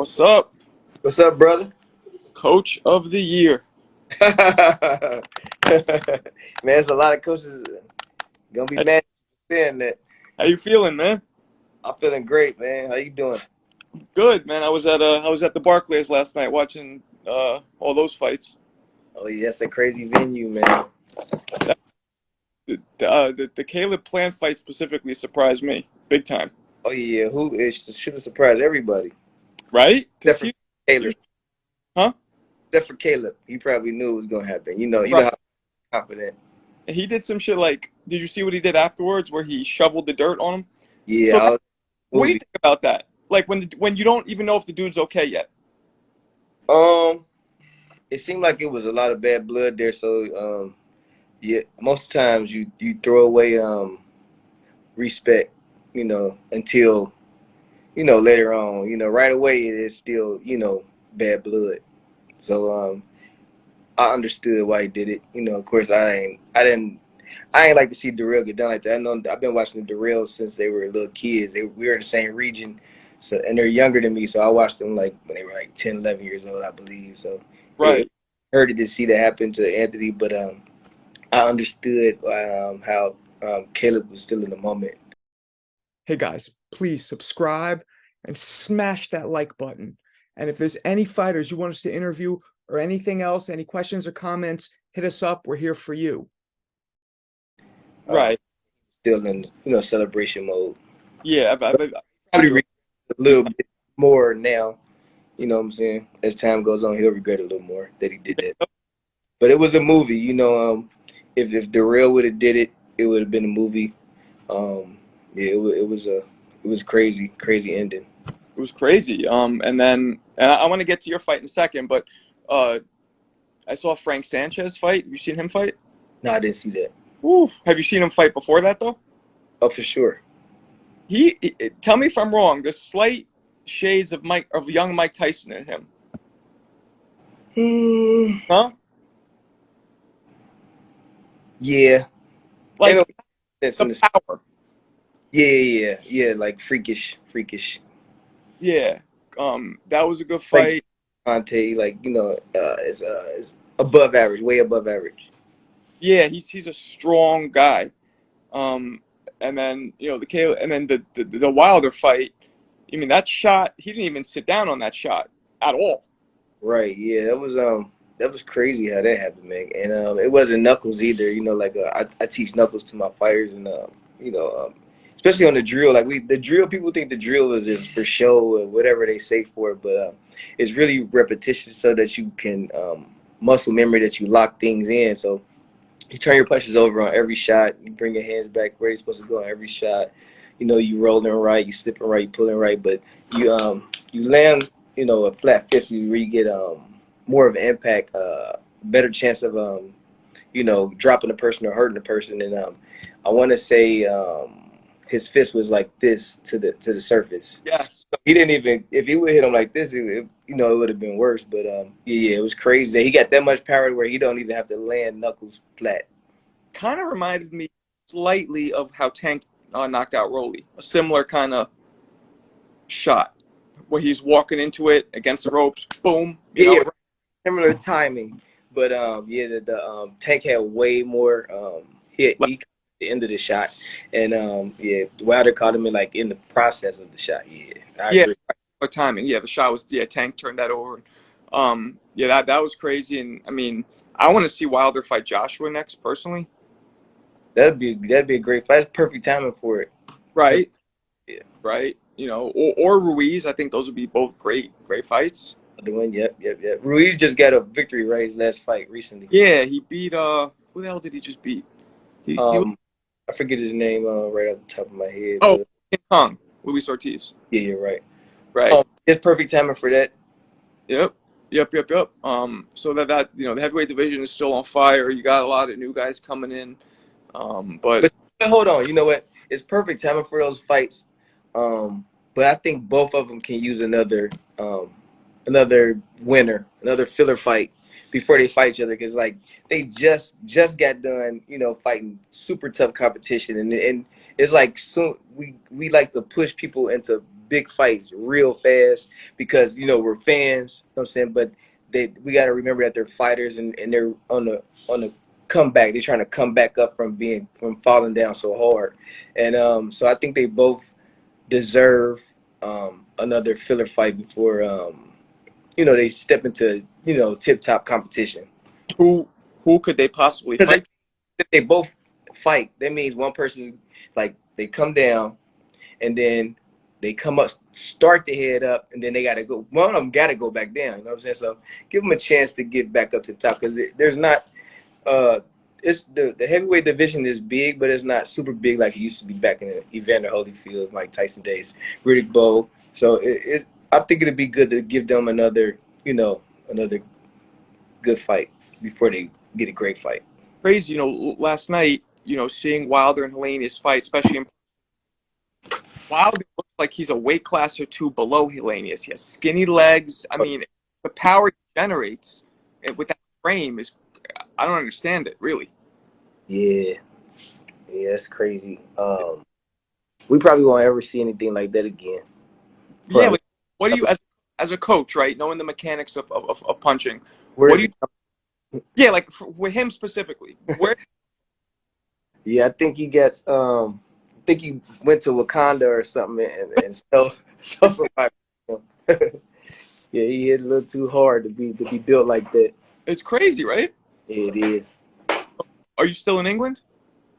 What's up? What's up, brother? Coach of the year. Man, there's a lot of coaches gonna be How, mad at saying that. how you feeling, man? I'm feeling great, man. How you doing? Good, man. I was at the Barclays last night watching all those fights. Oh yeah, that's a crazy venue, man. That, the Caleb Plant fight specifically surprised me big time, Oh yeah, who it should have surprised everybody. right? Because Except for Caleb. huh? Except for Caleb. He probably knew it was gonna happen. You know Right. how confident. And he did some shit like, did you see what he did afterwards, where he shoveled the dirt on him? Yeah, So, I was what do you movie. think about that? Like when you don't even know if the dude's okay yet, Um, it seemed like it was a lot of bad blood there, so yeah, most times you throw away respect, until later on, right away it is still, bad blood. So I understood why he did it. Of course I ain't like to see Darrell get done like that. I know I've been watching the Darrell since they were little kids. We were in the same region, so and they're younger than me, so I watched them like when they were like 10, 11 years old, I believe. So it right? hurted to see that happen to Anthony, but I understood how Caleb was still in the moment. Hey guys, please subscribe and smash that like button. And if there's any fighters you want us to interview or anything else, any questions or comments, hit us up. We're here for you. Um, Right. Still in celebration mode. Yeah. Probably regret a little bit more now. You know what I'm saying? As time goes on, he'll regret a little more that he did that. But it was a movie. If Darrell would have did it, it would have been a movie. Yeah, it was crazy ending. It was crazy. And I want to get to your fight in a second, but uh, I saw Frank Sanchez fight. Have you seen him fight? No, I didn't see that. Ooh. Have you seen him fight before that though? Oh, for sure. Tell me if I'm wrong. The slight shades of young Mike Tyson in him, Hmm. huh? Yeah. In a Like sense, the power. yeah. Like freakish. Yeah. That was a good Like fight. Conte, like is above average, way above average. Yeah, he's a strong guy. Um, and then the Wilder fight. I mean, that shot. He didn't even sit down on that shot at all. Right. Yeah. That was crazy how that happened, man. And it wasn't knuckles either. Like I teach knuckles to my fighters, and you know, um, especially on the drill. Like the drill, people think the drill is just for show or whatever they say for it, but it's really repetition so that you can muscle memory that you lock things in. So you turn your punches over on every shot. You bring your hands back where you're supposed to go on every shot. You rolling right, you slipping right, you pulling right, but you land a flat fist where you get more of an impact, better chance of dropping a person or hurting a person. And I want to say his fist was like this to the surface. Yes. He didn't even, if he would hit him like this, it would have been worse. But yeah, it was crazy that he got that much power where he don't even have to land knuckles flat. Kind of reminded me slightly of how Tank knocked out Rolly. A similar kind of shot where he's walking into it against the ropes. Boom. Yeah, right. Similar timing. But yeah, the Tank had way more hit. Like, He caught the end of the shot, and yeah, Wilder caught him in the process of the shot. Yeah, I yeah, agree. timing. Yeah, the shot was Tank turned that over. Yeah, that was crazy. And I mean, I want to see Wilder fight Joshua next, personally. That'd be a great fight. That's perfect timing for it. Perfect. Right. Yeah. Right. Or Ruiz. I think those would be both great great fights. The one. Yep. Ruiz just got a victory, right? His last fight recently. Yeah, he beat who the hell did he just beat? He Um, I forget his name right off the top of my head, oh, but King Kong, Luis Ortiz. yeah, you're right. Right. It's perfect timing for that. Yep. So the heavyweight division is still on fire. You got a lot of new guys coming in. But But hold on, you know what? It's perfect timing for those fights. But I think both of them can use another winner, another filler fight before they fight each other, because like they just got done, fighting super tough competition, and it's like so we like to push people into big fights real fast because we're fans. You know what I'm saying, but we got to remember that they're fighters and they're on the comeback. They're trying to come back up from falling down so hard, and so I think they both deserve another filler fight before they step into tip top competition. Who could they possibly Because fight? if they both fight, that means one person, like, they come down and then they come up, start the head up, and then they got to go. One of them got to go back down. You know what I'm saying? So give them a chance to get back up to the top, because there's not. It's the heavyweight division is big, but it's not super big like it used to be back in the Evander Holyfield, Mike Tyson days, Riddick Bowe. So I think it'd be good to give them another good fight before they get a great fight. Crazy, last night, seeing Wilder and Helenius fight, especially in Wilder looks like he's a weight class or two below Helenius. He has skinny legs. I mean, the power he generates with that frame is, I don't understand it, really. Yeah, it's crazy. We probably won't ever see anything like that again. Yeah, Probably. like, what do you, as a coach, right, knowing the mechanics of punching, Where what is do it? you, yeah, like with him specifically, where, Yeah, I think he went to Wakanda or something and stole somebody. Yeah, he hit a little too hard to be built like that. it's crazy, right? Yeah, it is. Are you still in England?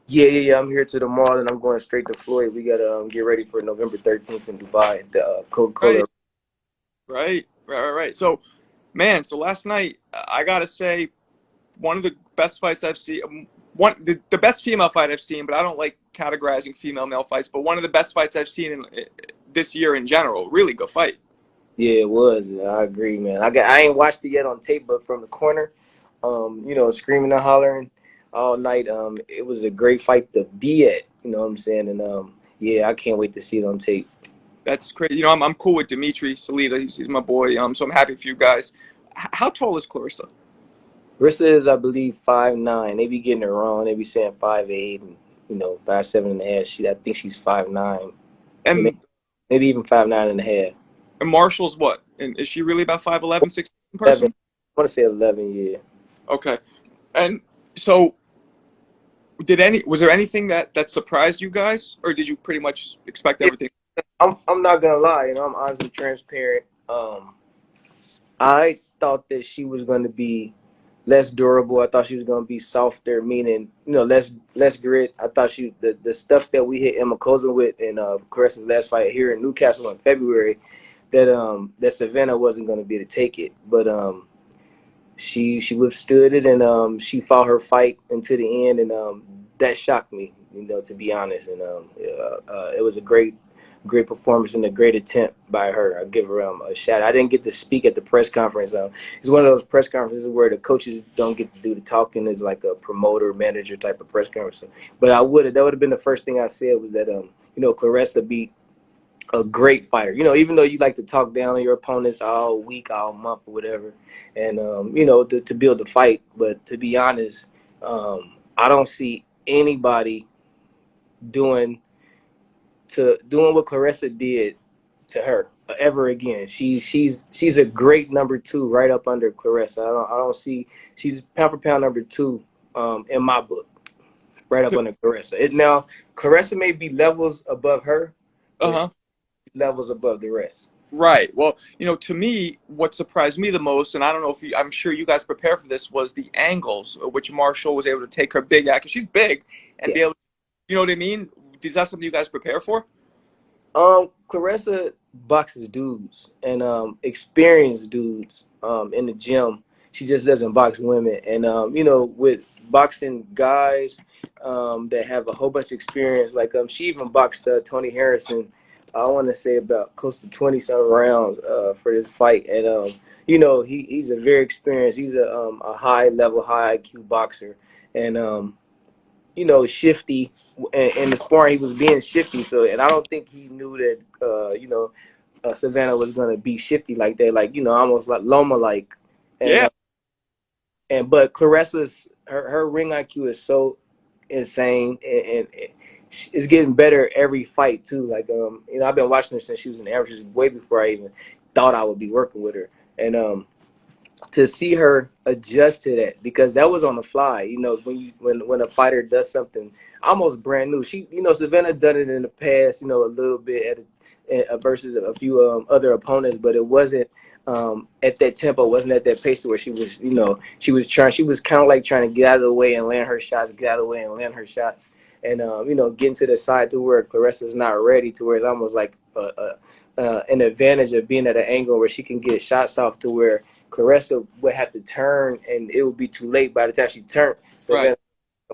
Yeah. I'm here to the mall and I'm going straight to Floyd. We gotta get ready for November 13th in Dubai. The Coca-Cola. Right, right. So, man, so last night, I gotta say, one of the best fights I've seen. The best female fight I've seen, but I don't like categorizing female male fights. But one of the best fights I've seen in this year in general. Really good fight. Yeah, it was. I agree, man. I ain't watched it yet on tape, but from the corner, screaming and hollering all night. It was a great fight to be at. You know what I'm saying? And yeah, I can't wait to see it on tape. That's crazy. I'm cool with Dimitri Salita. He's my boy. So I'm happy for you guys. How tall is Claressa? Rissa is, I believe, 5'9". They be getting it wrong. They be saying 5'8" and 5'7.5". I think she's 5'9", And maybe even 5'9.5". Marshall's what? And is she really about 5'11", 16 in 11. person? I want to say 11. Yeah. Okay. And so was there anything that surprised you guys, or did you pretty much expect everything? I'm not gonna lie. I'm honestly transparent. I thought that she was gonna be less durable. I thought she was gonna be softer, meaning less grit. I thought the stuff that we hit Emma Kozin with in Claressa's last fight here in Newcastle in February, that Savannah wasn't gonna be able to take it, but she withstood it, and she fought her fight until the end, and that shocked me, to be honest. And it was a great performance and a great attempt by her. I give her a shout. I didn't get to speak at the press conference. It's one of those press conferences where the coaches don't get to do the talking. It's like a promoter manager type of press conference. But that would have been the first thing I said, was that Claressa beat a great fighter. Even though you like to talk down on your opponents all week, all month, or whatever, and to build a fight. But to be honest, I don't see anybody doing what Claressa did to her ever again. She's a great number two, right up under Claressa. I don't see, she's pound for pound number two in my book, right up under Claressa. Now Claressa may be levels above her, but levels above the rest. Right. Well, to me, what surprised me the most, and I don't know if I'm sure you guys prepare for this, was the angles which Marshall was able to take her big act, because she's big, and be able, you know what I mean? Is that something you guys prepare for? Claressa boxes dudes and experienced dudes in the gym. She just doesn't box women. And with boxing guys that have a whole bunch of experience, like she even boxed Tony Harrison. I want to say about close to 20-some rounds for this fight. And he's a very experienced. He's a high level, high IQ boxer, and shifty. In the sparring, he was being shifty. So, and I don't think he knew that, Savannah was going to be shifty like that, like, almost like Loma like. And, Yeah. but Claressa's her ring IQ is so insane, and it's getting better every fight too. Like I've been watching her since she was in the amateurs, way before I even thought I would be working with her, and to see her adjust to that, because that was on the fly. When a fighter does something almost brand new, Savannah done it in the past, a little bit versus a few other opponents, but it wasn't at that tempo, wasn't at that pace to where she was, she was kind of like trying to get out of the way and land her shots, get out of the way and land her shots, and getting to the side to where Claressa's not ready, to where it's almost like an advantage of being at an angle where she can get shots off, to where Claressa would have to turn, and it would be too late by the time she turned. So Right.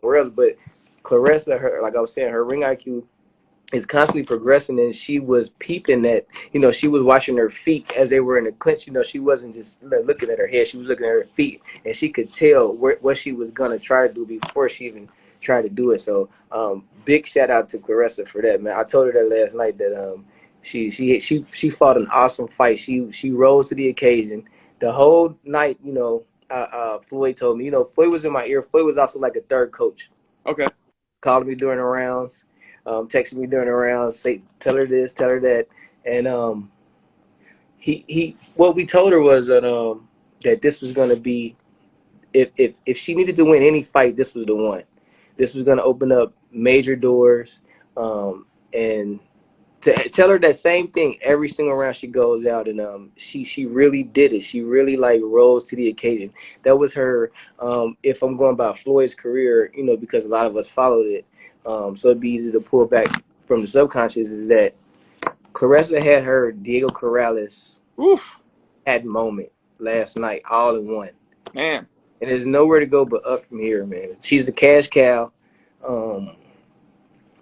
somewhere else. But Claressa, like I was saying, her ring IQ is constantly progressing, and she was peeping that, she was watching her feet as they were in the clinch. She wasn't just looking at her head; she was looking at her feet, and she could tell what she was gonna try to do before she even tried to do it. So, big shout out to Claressa for that, man. I told her that last night that she fought an awesome fight. She rose to the occasion. The whole night, Floyd told me, Floyd was in my ear. Floyd was also like a third coach. Okay. Calling me during the rounds, texting me during the rounds, tell her this, tell her that. And he what we told her was that this was going to be, if she needed to win any fight, this was the one. This was going to open up major doors, and to tell her that same thing every single round she goes out, and she really did it. She really rose to the occasion. That was her. If I'm going by Floyd's career, because a lot of us followed it, so it'd be easy to pull back from the subconscious. Is that Claressa had her Diego Corrales had moment last night, all in one. Man. And there's nowhere to go but up from here, man. She's the cash cow.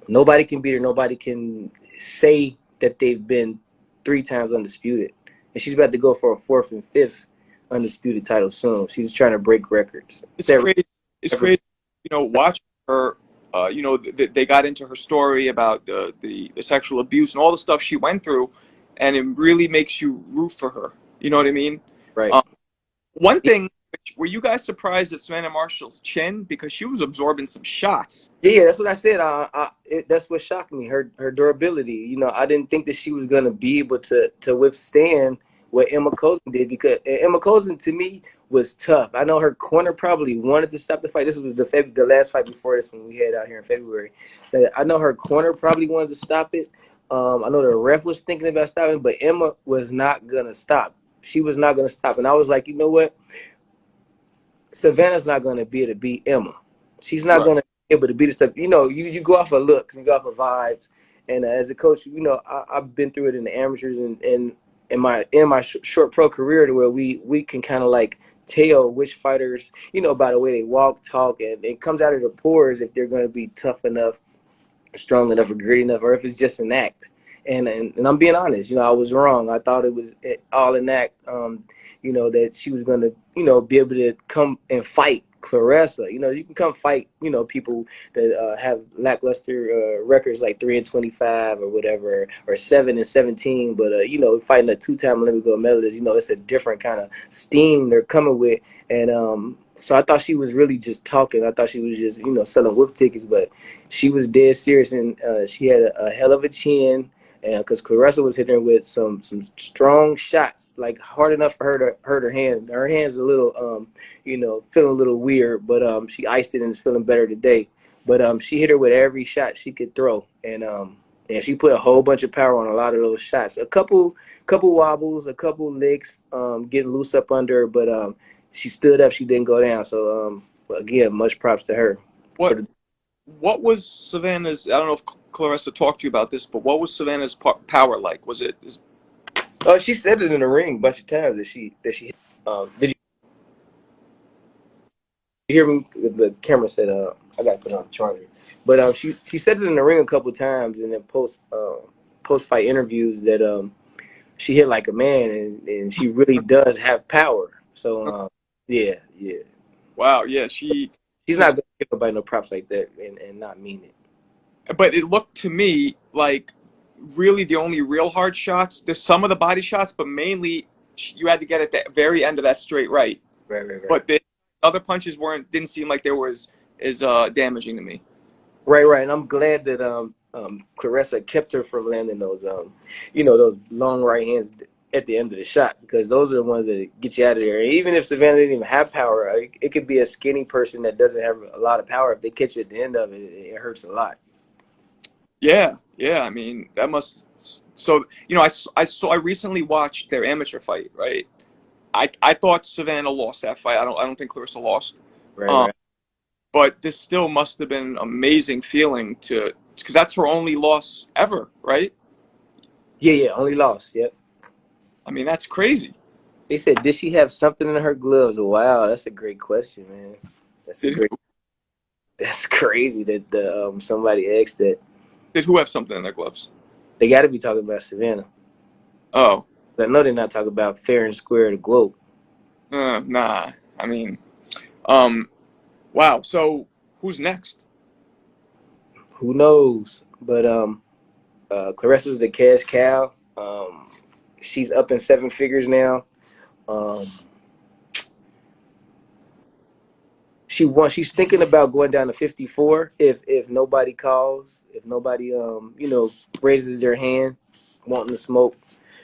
Nobody can beat her. Nobody can say that they've been 3 times undisputed. And she's about to go for a 4th and 5th undisputed title soon. She's trying to break records. It's crazy. It's crazy. Watching her, they got into her story about the sexual abuse and all the stuff she went through, and it really makes you root for her. You know what I mean? Right. One thing, were you guys surprised at Savannah Marshall's chin? Because she was absorbing some shots. Yeah, that's what I said. That's what shocked me, her durability. I didn't think that she was going to be able to withstand what Emma Kozin did, because Emma Kozin, to me, was tough. I know her corner probably wanted to stop the fight. This was the last fight before this one we had out here in February. I know her corner probably wanted to stop it. I know the ref was thinking about stopping, but Emma was not going to stop. She was not going to stop. And I was like, you know what? Savannah's not going to be able to beat Emma. She's not going to be able to beat this stuff. You go off of looks and you go off of vibes. And as a coach, I've been through it in the amateurs and in my short pro career, to where we can kind of tell which fighters, by the way they walk, talk, and it comes out of their pores if they're going to be tough enough, strong enough, or gritty enough, or if it's just an act. And I'm being honest, I was wrong. I thought it was all an act. That she was going to, be able to come and fight Claressa. You can come fight, people that have lackluster records like 3-25 or whatever, or 7-17. But, fighting a 2-time Olympic gold medalist, it's a different kind of steam they're coming with. And so I thought she was really just talking. I thought she was just, selling whip tickets. But she was dead serious, and she had a hell of a chin. And because Claressa was hitting her with some strong shots, hard enough for her to hurt her hand. Her hand's a little, feeling a little weird, but she iced it and is feeling better today. But she hit her with every shot she could throw, and she put a whole bunch of power on a lot of those shots. A couple wobbles, a couple legs getting loose up under her, but she stood up. She didn't go down. So again, much props to her. What was Savannah's? I don't know if Claressa talked to you about this, but what was Savannah's power like? Was it? Oh, she said it in the ring a bunch of times that she. Did you hear me? The camera said I got to put on the charger, but she said it in the ring a couple of times, and then post fight interviews that she hit like a man, and she really does have power. So yeah. Wow, yeah, she's not gonna give nobody no props like that and not mean it. But it looked to me like really the only real hard shots. There's some of the body shots, but mainly you had to get at the very end of that straight right. Right. But the other punches didn't seem like they were as damaging to me. Right. And I'm glad that Claressa kept her from landing those those long right hands at the end of the shot, because those are the ones that get you out of there. And even if Savannah didn't even have power, it could be a skinny person that doesn't have a lot of power. If they catch you at the end of it, it hurts a lot. Yeah. I mean, that must. So I recently watched their amateur fight. Right. I thought Savannah lost that fight. I don't think Claressa lost. Um, Right. but this still must have been an amazing feeling because that's her only loss ever, right? Yeah. Only loss. Yep. I mean, that's crazy. They said, did she have something in her gloves? Wow, that's a great question, man. That's a Did great. That's crazy that the somebody asked that. did who have something in their gloves? They got to be talking about Savannah. Oh, I know they're not talking about fair and square the globe. nah. I mean, um, wow. So who's next? Who knows? But Claressa's the cash cow. She's up in seven figures now. Um, she's thinking about going down to 54 if nobody calls, if nobody raises their hand wanting to smoke.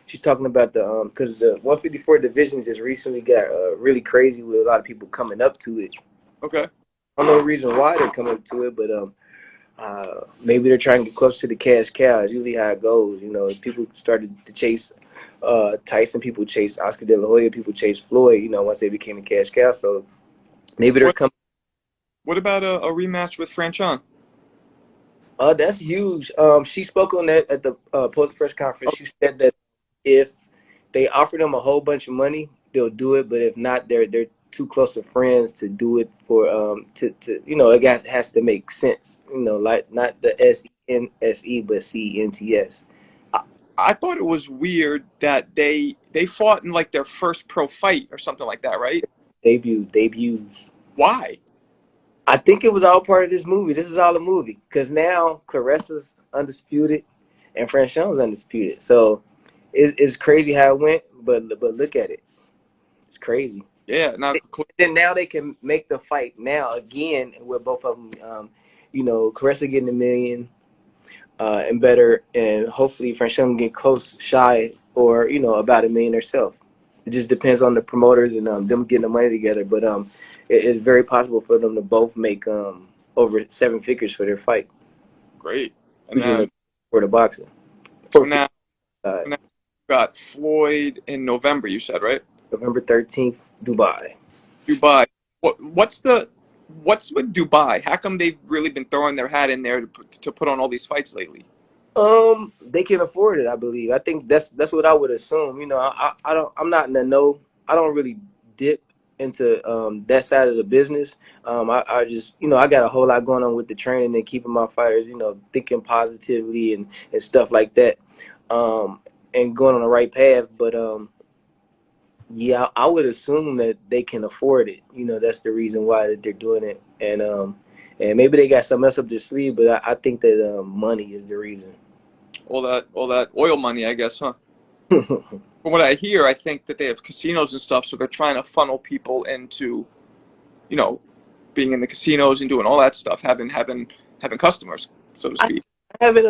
She's talking about the because the 154 division just recently got really crazy with a lot of people coming up to it. Okay. I don't know the reason why they're coming up to it, but maybe they're trying to get close to the cash cow. It's usually how it goes. People started to chase Tyson, people chase Oscar De La Hoya, people chase Floyd. Once they became a cash cow, so maybe they're What coming. What about a rematch with Franchon? That's huge. She spoke on that at the post press conference. Oh, She said that if they offer them a whole bunch of money, they'll do it. But if not, they're too close of friends to do it for to it has to make sense. Like not the SENSE but CENTS. I thought it was weird that they fought in like their first pro fight or something like that, right? Debuts. Why? I think it was all part of this movie. This is all a movie because now Claressa's undisputed and Franchon's undisputed. So it's crazy how it went, but look at it. It's crazy. Yeah. Now, Then now they can make the fight now again with both of them. Claressa getting a million and better, and hopefully Franchon can get close, shy, or about a million herself. It just depends on the promoters and them getting the money together. But it's very possible for them to both make over seven figures for their fight, great. And which is then for the boxing. so For now, side. now we got Floyd in November. You said, right? November 13th, Dubai. Dubai. What's with Dubai? How come they've really been throwing their hat in there to put on all these fights lately? They can afford it, I believe. I think that's what I would assume. I'm not in the know. I don't really dip into that side of the business. I just I got a whole lot going on with the training and keeping my fighters, thinking positively and stuff like that. And going on the right path. But yeah, I would assume that they can afford it. That's the reason why that they're doing it. And maybe they got something else up their sleeve, but I think that money is the reason. All that oil money, I guess, huh? From what I hear, I think that they have casinos and stuff, so they're trying to funnel people into, you know, being in the casinos and doing all that stuff, having customers, so to I speak. haven't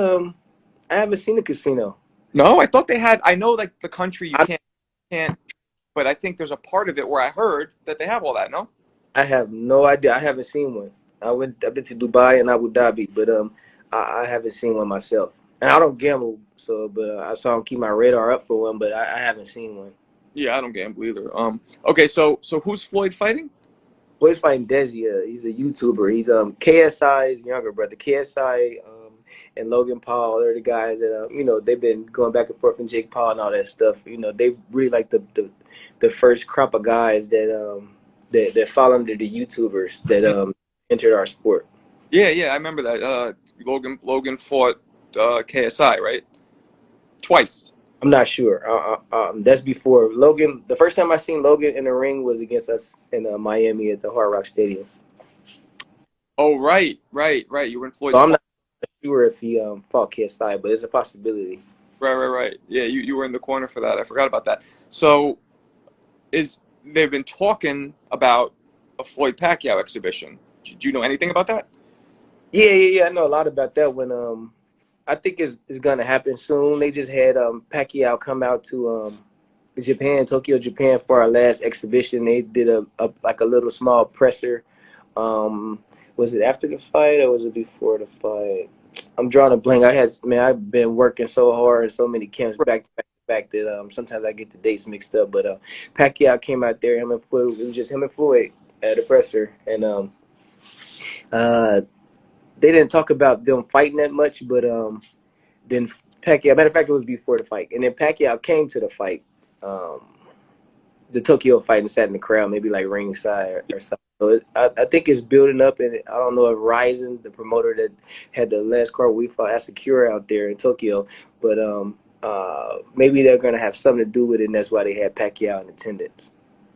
I haven't seen a casino. No, I thought they had. I know, like the country, you I can't, but I think there's a part of it where I heard that they have all that. No. I have no idea. I haven't seen one. I've been to Dubai and Abu Dhabi, but I haven't seen one myself. And I don't gamble, but I saw him keep my radar up for one, but I haven't seen one. Yeah, I don't gamble either. Okay, so who's Floyd fighting? Boy's fighting Deji. He's a YouTuber. He's KSI's younger brother. KSI and Logan Paul. They're the guys that they've been going back and forth and Jake Paul and all that stuff. They really like the first crop of guys that fall under the YouTubers that entered our sport. Yeah, I remember that. Logan fought KSI, right? Twice. I'm not sure. That's before Logan. The first time I seen Logan in the ring was against us in Miami at the Hard Rock Stadium. Oh, right. You were in So Floyd's I'm corner. not sure if he fought KSI, but it's a possibility. Right. Yeah, you were in the corner for that. I forgot about that. So, they've been talking about a Floyd Pacquiao exhibition. Do you know anything about that? Yeah. I know a lot about that when I think it's gonna happen soon. They just had Pacquiao come out to Japan, Tokyo, Japan for our last exhibition. They did a like a little small presser. Was it after the fight or was it before the fight? I'm drawing a blank. I've been working so hard, so many camps back to back that sometimes I get the dates mixed up. But Pacquiao came out there, him and Floyd. It was just him and Floyd at the presser, and uh, they didn't talk about them fighting that much. But then Pacquiao, matter of fact, it was before the fight, and then Pacquiao came to the fight. Um, the Tokyo fight and sat in the crowd, maybe like ringside or something. So I think it's building up, and I don't know if Ryzen, the promoter that had the last card we fought, Asakura out there in Tokyo, but maybe they're going to have something to do with it, and that's why they had Pacquiao in attendance.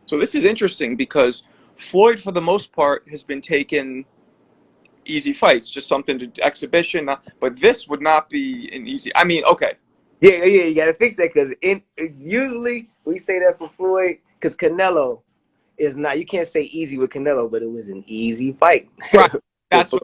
So this is interesting because Floyd, for the most part, has been taking easy fights, just something to exhibition. But this would not be an easy. I mean, okay. Yeah, you got to fix that because usually we say that for Floyd because Canelo is not. You can't say easy with Canelo, but it was an easy fight. Right. That's what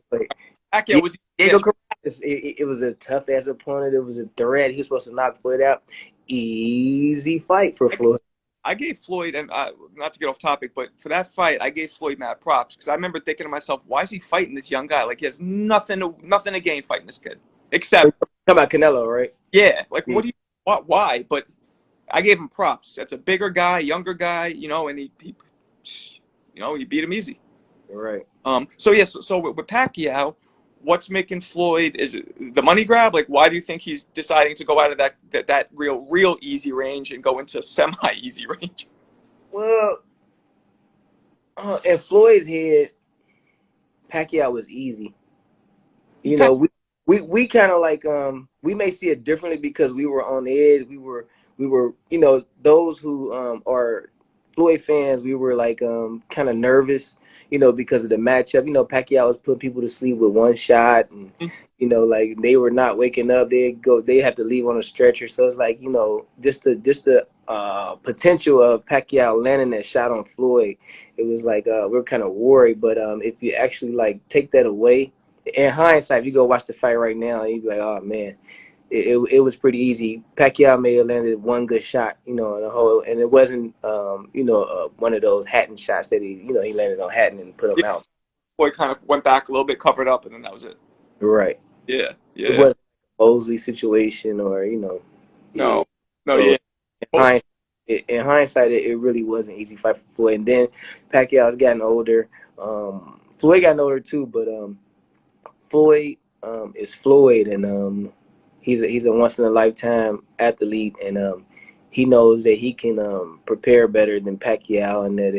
Pacquiao was. Diego Corrales, it was a tough ass opponent. It was a threat. He was supposed to knock Floyd out. Easy fight for Floyd. I gave Floyd, and not to get off topic, but for that fight, I gave Floyd mad props because I remember thinking to myself, why is he fighting this young guy? Like he has nothing to gain fighting this kid, except talking about Canelo, right? Yeah. Like what do you? Why? But I gave him props. That's a bigger guy, younger guy, and he beat him easy. Right. So with Pacquiao, what's making Floyd, is it the money grab? Like, why do you think he's deciding to go out of that real easy range and go into semi easy range? Well, in Floyd's head, Pacquiao was easy. We kind of like we may see it differently because we were on the edge. We were those who are Floyd fans. We were like kind of nervous, because of the matchup. Pacquiao was putting people to sleep with one shot, and like they were not waking up. They have to leave on a stretcher. So it's like just the potential of Pacquiao landing that shot on Floyd. It was like we're kind of worried. But if you actually like take that away. In hindsight, if you go watch the fight right now, you'd be like, oh, man, it was pretty easy. Pacquiao may have landed one good shot, in the whole, and it wasn't, one of those Hatton shots that he landed on Hatton and put him out. Floyd kind of went back a little bit, covered up, and then that was it. Right. Yeah. It wasn't a Mosley situation or, No. So in hindsight, it really was an easy fight for Floyd. And then Pacquiao's gotten older. Floyd gotten older, too, but Floyd is Floyd, and he's a once in a lifetime athlete, and he knows that he can prepare better than Pacquiao, and that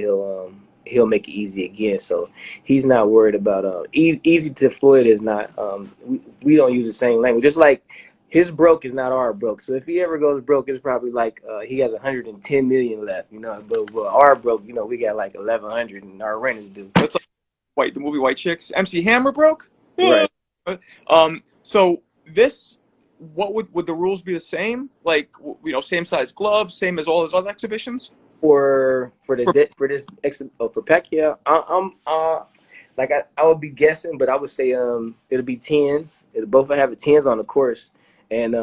he'll make it easy again. So he's not worried about easy to Floyd is not. We don't use the same language. Just like his broke is not our broke. So if he ever goes broke, it's probably like he has 110 million left. But our broke, we got like 1,100, and our rent is due. That's like the movie White Chicks. MC Hammer broke. Right. So this, what would the rules be the same? Like, same size gloves, same as all his other exhibitions? For Pacquiao, I would be guessing, but I would say it'll be tens. It'll both have the tens on the course, and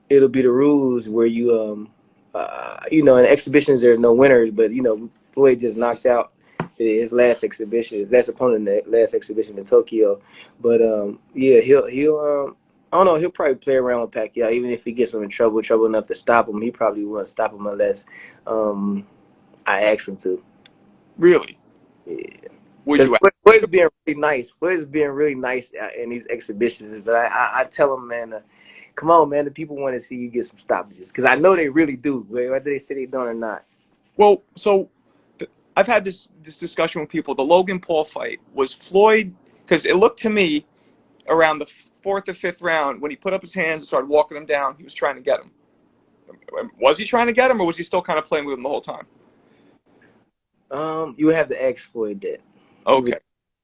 it'll be the rules where you in exhibitions there are no winners, but Floyd just knocked out his last exhibition, his last opponent in the last exhibition in Tokyo. But he'll I don't know, he'll probably play around with Pacquiao, even if he gets him in trouble enough to stop him. He probably won't stop him unless I ask him to. Really? Yeah. Floyd's being really nice. Floyd's being really nice in these exhibitions. But I tell him, man, come on, man, the people want to see you get some stoppages. Because I know they really do, whether they say they don't or not. Well, so I've had this discussion with people. The Logan Paul fight was Floyd, because it looked to me around the fourth or fifth round when he put up his hands and started walking him down, he was trying to get him. Was he trying to get him, or was he still kind of playing with him the whole time? You would have to ask Floyd that. Okay.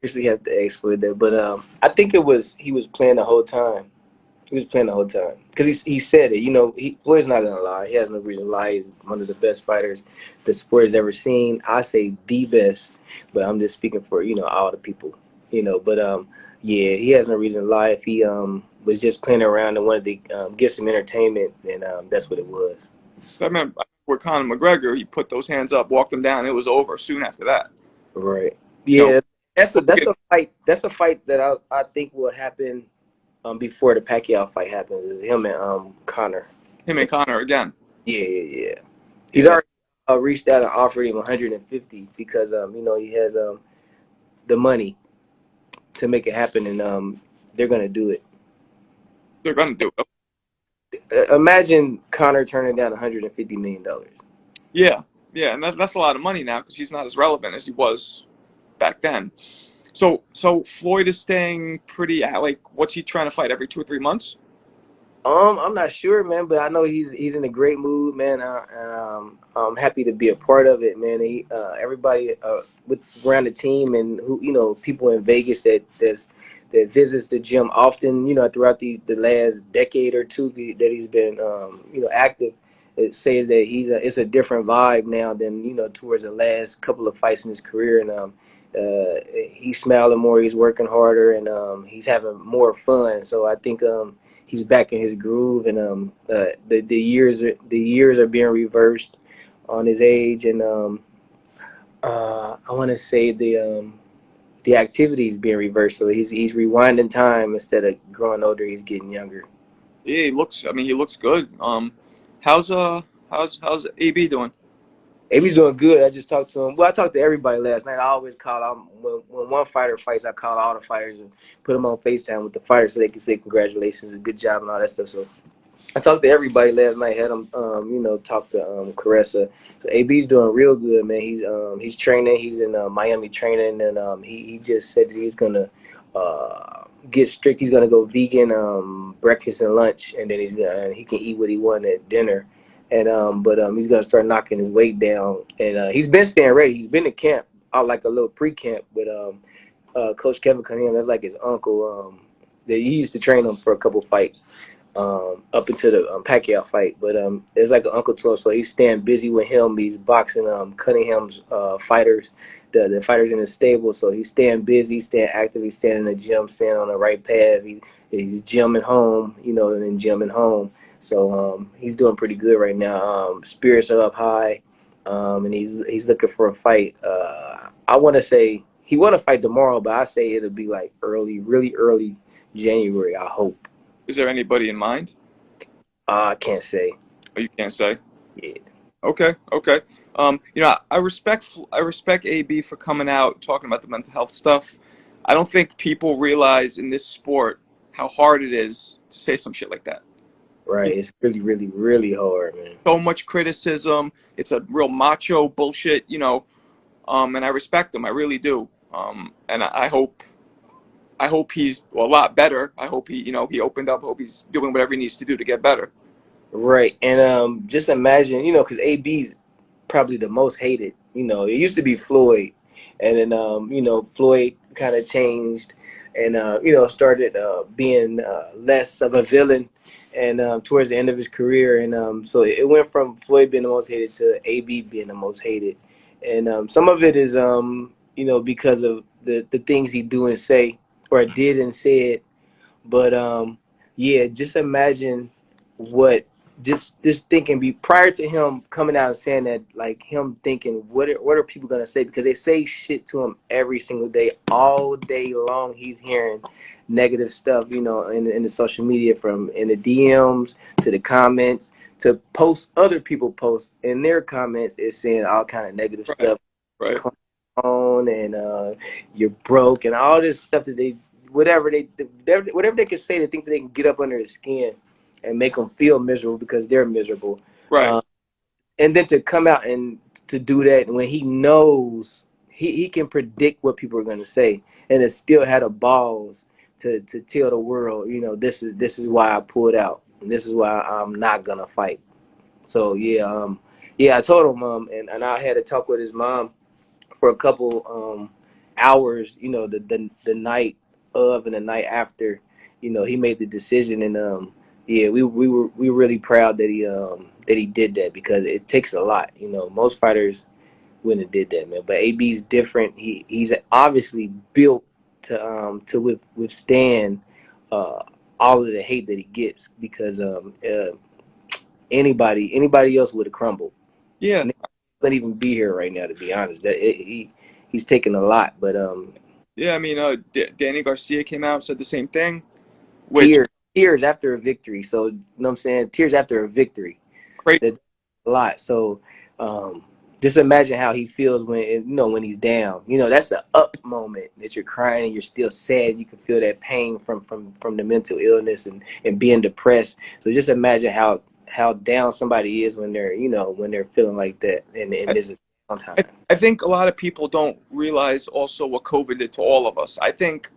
You have to ask Floyd that, but I think he was playing the whole time. He was playing the whole time because he said it. You know, Floyd's not gonna lie. He has no reason to lie. He's one of the best fighters the sport has ever seen. I say the best, but I'm just speaking for all the people. But yeah, he has no reason to lie. If he was just playing around and wanted to get some entertainment, then that's what it was. I remember with Conor McGregor, he put those hands up, walked them down, and it was over soon after that. Right. You know, Yeah, that's a look that's at a fight. That's a fight that I think will happen before the Pacquiao fight happens. Is him and Conor. him and Conor again. Yeah, yeah, yeah. He's Yeah, already reached out and offered him 150 because he has the money to make it happen, and they're gonna do it. they're gonna do it. Imagine Connor turning down 150 million dollars. Yeah, yeah, and that's a lot of money now because he's not as relevant as he was back then. So Floyd is staying pretty like what's he trying to fight every 2 or 3 months? I'm not sure, man, but I know he's in a great mood, man. And I'm happy to be a part of it, man. Everybody with around the team and who people in Vegas that visits the gym often, throughout the last decade or two that he's been active. It says that it's a different vibe now than towards the last couple of fights in his career, and he's smiling more, he's working harder, and he's having more fun. So I think he's back in his groove, and the years are being reversed on his age, and I want to say the activity is being reversed. So he's rewinding time instead of growing older. He's getting younger. Yeah, he looks. I mean, he looks good. How's how's AB doing? AB's doing good. I just talked to him. Well, I talked to everybody last night. I always call out when one fighter fights. I call all the fighters and put them on FaceTime with the fighters so they can say congratulations and good job and all that stuff. So I talked to everybody last night. Had him, talk to Claressa. So AB's doing real good, man. He's training. He's in Miami training, and he just said that he's gonna get strict. He's gonna go vegan breakfast and lunch, and then he can eat what he want at dinner. And but he's gonna start knocking his weight down, and he's been staying ready. He's been to camp, out like a little pre-camp with Coach Kevin Cunningham. That's like his uncle. That he used to train him for a couple fights up until the Pacquiao fight. But there's like an uncle to him, so he's staying busy with him. He's boxing Cunningham's fighters, the fighters in the stable. So he's staying busy, staying active. He's staying in the gym, staying on the right path. He's gymming home, and then gymming home. So he's doing pretty good right now. Spirits are up high, and he's looking for a fight. I want to say he want to fight tomorrow, but I say it'll be like really early January. I hope. Is there anybody in mind? I can't say. Oh, you can't say. Yeah. Okay, okay. I respect AB for coming out talking about the mental health stuff. I don't think people realize in this sport how hard it is to say some shit like that. Right. It's really hard, man. So much criticism. It's a real macho bullshit. And I respect him. I really do. And I hope he's a lot better. I hope he opened up. I hope he's doing whatever he needs to do to get better. Right. And just imagine, because AB's probably the most hated. It used to be Floyd, and then Floyd kind of changed, and started being less of a villain, and towards the end of his career, and so it went from Floyd being the most hated to AB being the most hated, and some of it is because of the things he do and say or did and said, but yeah, just imagine what just thinking be prior to him coming out and saying that, like him thinking what are people gonna say, because they say shit to him every single day, all day long. He's hearing negative stuff, in the social media, from in the DMs to the comments to posts other people post in their comments is saying all kind of negative Right. stuff Right. on, and you're broke and all this stuff that whatever they can say, they think that they can get up under his skin and make them feel miserable because they're miserable. Right. And then to come out and to do that when he knows he can predict what people are going to say, and it still had the balls to tell the world, this is why I pulled out, and this is why I'm not gonna fight. So yeah, I told him, and I had to talk with his mom for a couple hours, the night of and the night after, he made the decision, and yeah, we were really proud that he did that, because it takes a lot. Most fighters wouldn't have did that, man. But AB's different. He's obviously built to withstand all of the hate that he gets, because anybody else would have crumbled. Yeah. And he couldn't even be here right now, to be honest. He's taken a lot, but Yeah, I mean, Danny Garcia came out and said the same thing, which tears after a victory. So what I'm saying, tears after a victory. great. That a lot. So just imagine how he feels when he's down. That's the up moment that you're crying and you're still sad. You can feel that pain from the mental illness and being depressed. So just imagine how down somebody is when they're feeling like that, and there's a downtime. I think a lot of people don't realize also what COVID did to all of us. I think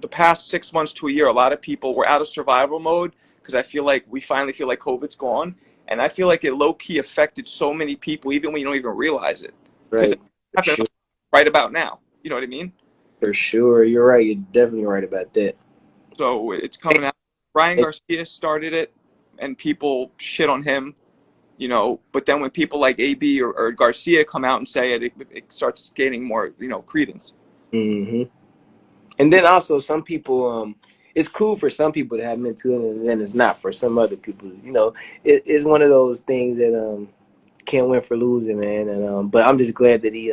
the past 6 months to a year, a lot of people were out of survival mode because I feel like we finally feel like COVID's gone. And I feel like it low-key affected so many people, even when you don't even realize it. Because Right. it's happening Sure. right about now. You know what I mean? For sure. You're right. You're definitely right about that. So it's coming out. Brian Garcia started it, and people shit on him, But then when people like AB or Garcia come out and say it, it starts gaining more, credence. hmm And then also some people, it's cool for some people to have mental illness, and it's not for some other people. It's one of those things that can't win for losing, man. And but I'm just glad that he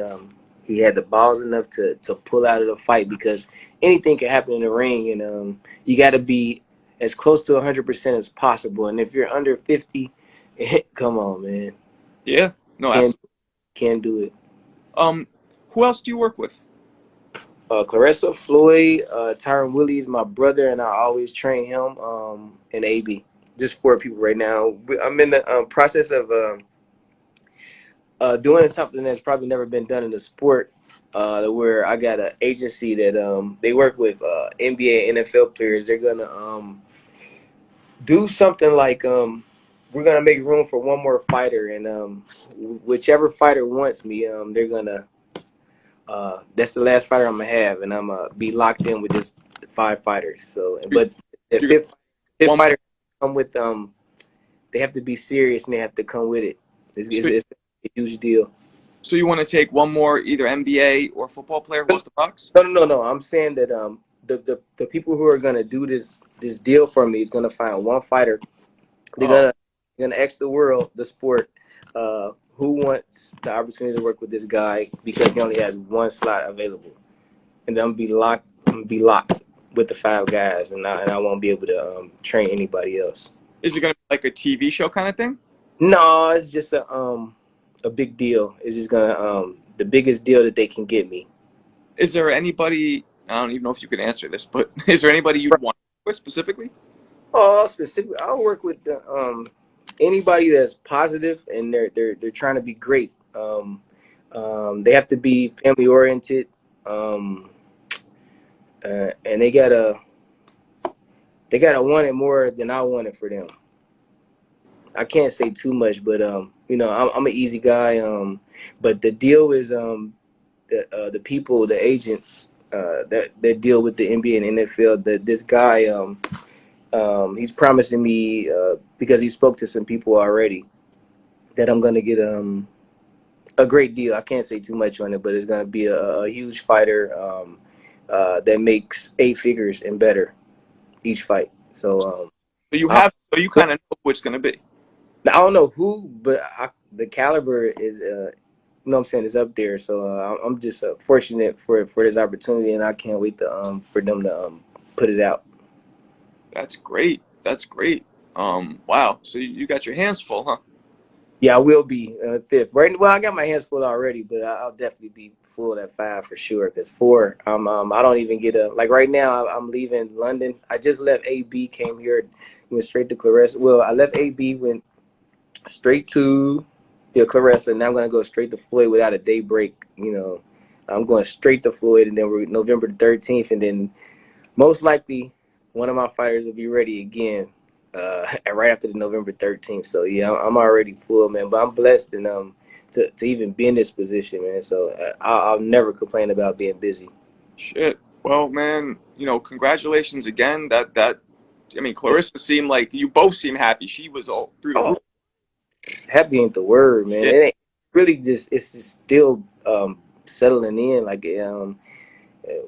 had the balls enough to pull out of the fight, because anything can happen in the ring, and you got to be as close to 100% as possible. And if you're under 50, come on, man, Yeah. No, can't absolutely. can't do it. Who else do you work with? Claressa, Floyd, Tyron Woodley is my brother, and I always train him. And AB, just 4 people right now. I'm in the process of doing something that's probably never been done in the sport. Where I got an agency that they work with NBA and NFL players. They're gonna do something like we're gonna make room for one more fighter, and whichever fighter wants me, they're gonna. That's the last fighter I'm gonna have, and I'm gonna be locked in with just 5 fighters. So, but the You got fifth one. fighter come with they have to be serious, and they have to come with it. It's a huge deal. So you want to take one more, either NBA or football player who wants to box? No. I'm saying that the people who are gonna do this deal for me is gonna find one fighter. They're Oh, gonna ask the world, the sport, who wants the opportunity to work with this guy, because he only has one slot available, and then I'm gonna be locked with the 5 guys, and I won't be able to train anybody else. is it going to be like a TV show kind of thing? No, it's just a big deal. It's just gonna the biggest deal that they can get me. Is there anybody? I don't even know if you can answer this, but is there anybody you'd want to work with specifically? Oh, specifically, I'll work with anybody that's positive, and they're trying to be great. They have to be family oriented, and they gotta want it more than I want it for them. I can't say too much, but I'm an easy guy. But the deal is the people, the agents that deal with the NBA and NFL. That this guy he's promising me because he spoke to some people already that I'm gonna get a great deal. I can't say too much on it, but it's gonna be a huge fighter that makes 8 figures and better each fight. So So you kind of know who it's going to be. I don't know who, but the caliber is, what I'm saying, is up there. So I'm just fortunate for this opportunity, and I can't wait to for them to put it out. That's great. That's great. Wow. So you got your hands full, huh? Yeah, I will be 5th. Right. Well, I got my hands full already, but I'll definitely be full at 5 for sure. Because 4, I don't even get like right now. I'm leaving London. I just left AB, came here, went straight to Claressa. Well, I left AB, went straight to Claressa. Now I'm gonna go straight to Floyd without a day break. I'm going straight to Floyd, and then we're November the 13th, and then most likely one of my fighters will be ready again right after the November 13th. So yeah, I'm already full, man. But I'm blessed and to even be in this position, man. So I'll never complain about being busy. Shit. Well, man, congratulations again. I mean, Claressa seemed like you both seem happy. She was all through the roof. Oh, happy ain't the word, man. Yeah, It ain't really just. It's just still settling in. Like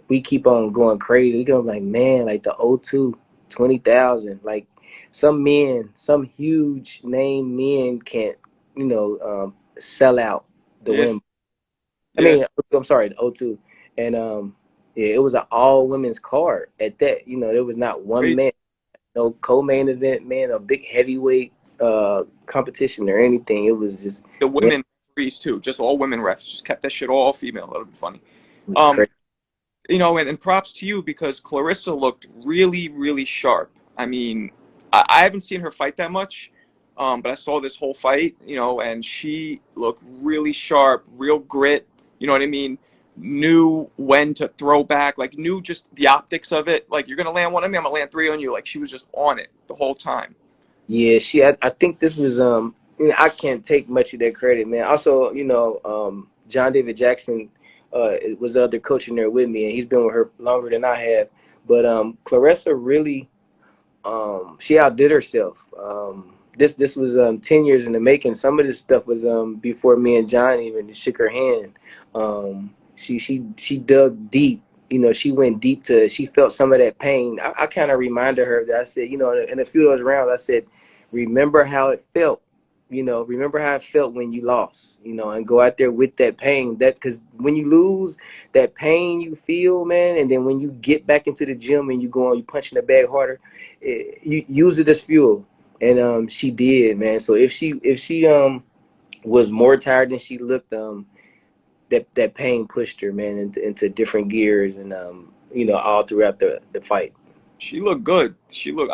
we keep on going crazy. We go like, man, like the O2, 20,000. Like some men, some huge name men can't, sell out the yeah, win. I yeah. mean, I'm sorry, the O2, and yeah, it was an all women's card at that. There was not one Great. man, no co-main event man, a big heavyweight competition or anything. It was just The women. women referees too, just all women refs. Just kept that shit all female. That would be funny. It was Um, crazy. and props to you because Claressa looked really, really sharp. I mean, I haven't seen her fight that much, but I saw this whole fight, and she looked really sharp, real grit. You know what I mean? Knew when to throw back, like knew just the optics of it. Like you're gonna land one on me, I'm gonna land three on you. Like she was just on it the whole time. Yeah, I think this was I can't take much of that credit, man. Also, John David Jackson was the other coach in there with me, and he's been with her longer than I have. But Claressa really she outdid herself. This was 10 years in the making. Some of this stuff was before me and John even shook her hand. She dug deep. She went deep she felt some of that pain. I kind of reminded her that I said, in a few of those rounds, I said, remember how it felt. Remember how it felt when you lost, and go out there with that pain. Because when you lose, that pain you feel, man, and then when you get back into the gym and you go on, you punching the bag harder, you use it as fuel. And she did, man. So if she was more tired than she looked, that pain pushed her, man, into different gears, and all throughout the fight. She looked good. She looked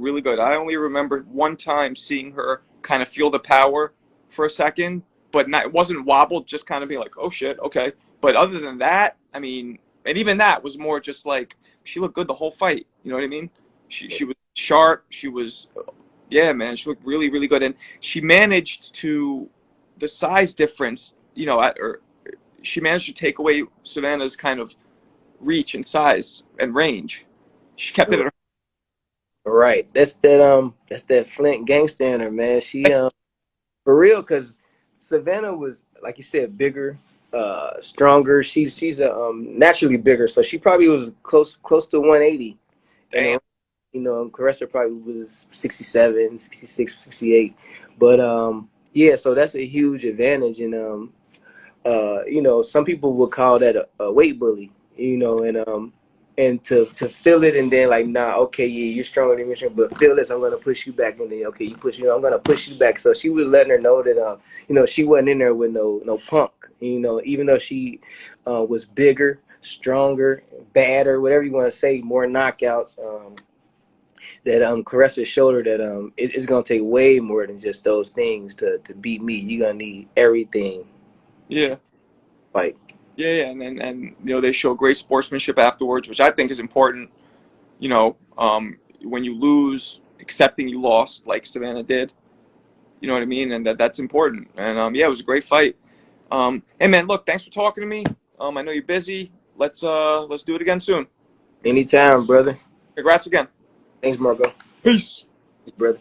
really good. I only remember one time seeing her kind of feel the power for a second, but not, it wasn't wobbled, just kind of being like, oh shit, okay. But other than that, I mean, and even that was more just like she looked good the whole fight. You know what I mean? She was sharp. She was, yeah, man. She looked really, really good, and she managed to the size difference. She managed to take away Savannah's kind of reach and size and range. She kept it at Right. That's that Flint gangster in her, man. She for real, because Savannah was, like you said, bigger, stronger. She's a naturally bigger, so she probably was close to 180. damn. And Claressa probably was 67, 66, 68. But yeah, so that's a huge advantage. And some people would call that a weight bully, and to feel it, and then like, nah, okay, yeah, you're stronger than me, but feel this, I'm gonna push you back, and then okay, you push, I'm gonna push you back. So she was letting her know that she wasn't in there with no punk, even though she was bigger, stronger, badder, whatever you want to say, more knockouts. That Claressa showed her that it's gonna take way more than just those things to beat me. You're gonna need everything Yeah, to fight. yeah, and they show great sportsmanship afterwards, which I think is important. When you lose, accepting you lost, like Savannah did. You know what I mean, and that's important. And yeah, it was a great fight. Hey man, look, thanks for talking to me. I know you're busy. Let's do it again soon. Anytime, brother. Congrats again. Thanks, Marco. Peace. Thanks, brother.